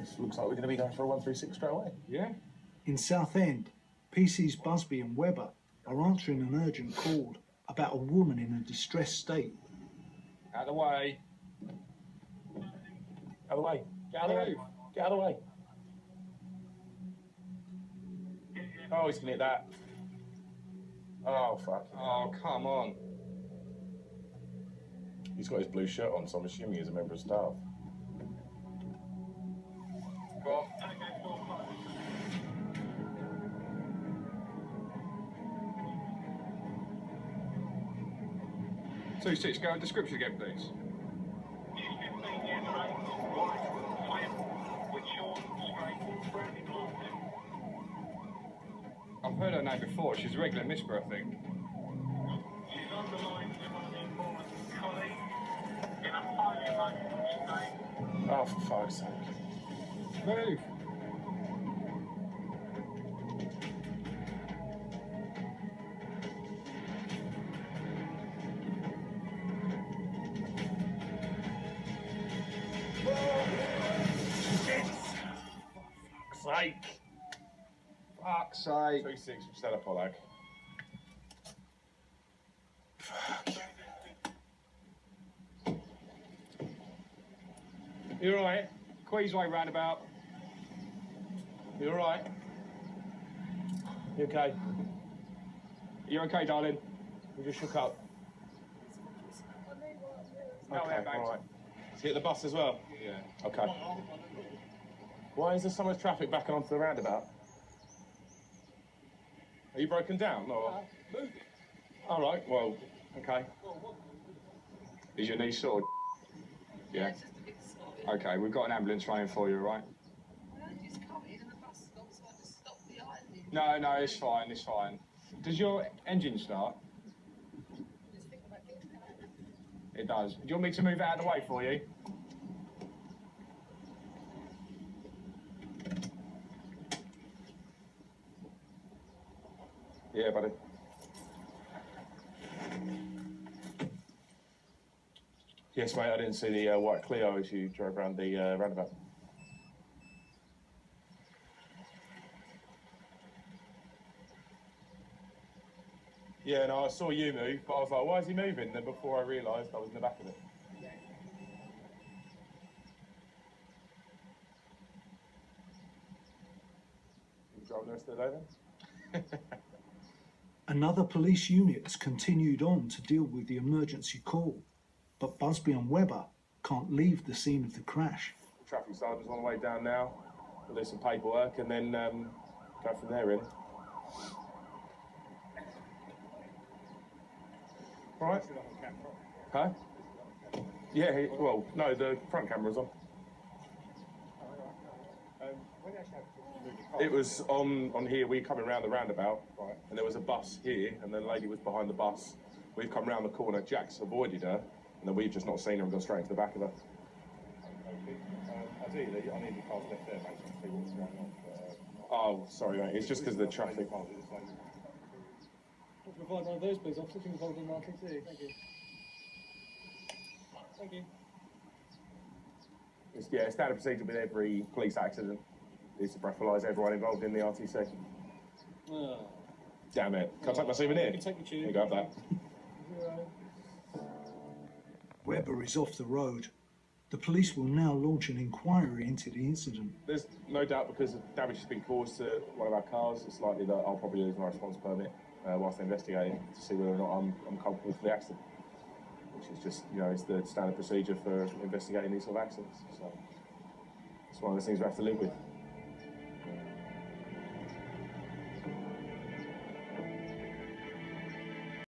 This looks like we're going to be going for a 136 straight away. Yeah. In Southend, PC's Busby and Webber are answering an urgent call about a woman in a distressed state. Out of the way. Out of the way. Get out of the way. Get out of the way. Oh, he's going to hit that. Oh, fuck. Oh, come on. He's got his blue shirt on, so I'm assuming he's a member of staff. Go on. 2-6, go and description again, please. I've heard her name before. She's a regular Misper, I think. She's underlined to my former colleague in a highly emotional state. Oh, for fuck's sake. Move. Fuck's sake. Fuck's sake. 2-6, set up all that. Fuck. You alright? Queensway roundabout. You alright? You okay? You okay, darling? We just shook up. No, Okay, airbags. all right. Is he at the bus as well? Yeah. Okay. Why is there so much traffic backing onto the roundabout? Are you broken down, or? All right, well, okay. Is your knee sore? Yeah. Okay, we've got an ambulance running for you, all right? No, no, it's fine, it's fine. Does your engine start? It does. Do you want me to move it out of the way for you? Yeah, buddy. Yes, mate, I didn't see the white Clio as you drove around the roundabout. Yeah, no, I saw you move, but I was like, why is he moving? Then before I realised I was in the back of it. You driving the rest of the day then? Another police unit has continued on to deal with the emergency call, but Busby and Webber can't leave the scene of the crash. The traffic sergeant's on the way down now. We'll do some paperwork and then go from there, really. All right. Huh? Yeah, well, no, the front camera's on. It was on here. We coming around the roundabout, right, and there was a bus here, and the lady was behind the bus. We've come round the corner. Jack's avoided her, and then we've just not seen her and gone straight into the back of her. Ideally, I need the cars left there, mate, to see what's going on. Oh, sorry, mate. It's just because of the traffic. Provide one of those, please, officer. Involved in marking too. Thank you. Thank you. It's, yeah, standard procedure with every police accident is to breathalyse everyone involved in the RTC. Oh. Damn it. Can I take my souvenir? You can take your tube. You go have that. Webber is off the road. The police will now launch an inquiry into the incident. There's no doubt because the damage has been caused to one of our cars. It's likely that I'll probably lose my response permit whilst investigating to see whether or not I'm culpable for the accident. Which is just, you know, it's the standard procedure for investigating these sort of accidents. So it's one of those things we have to live with.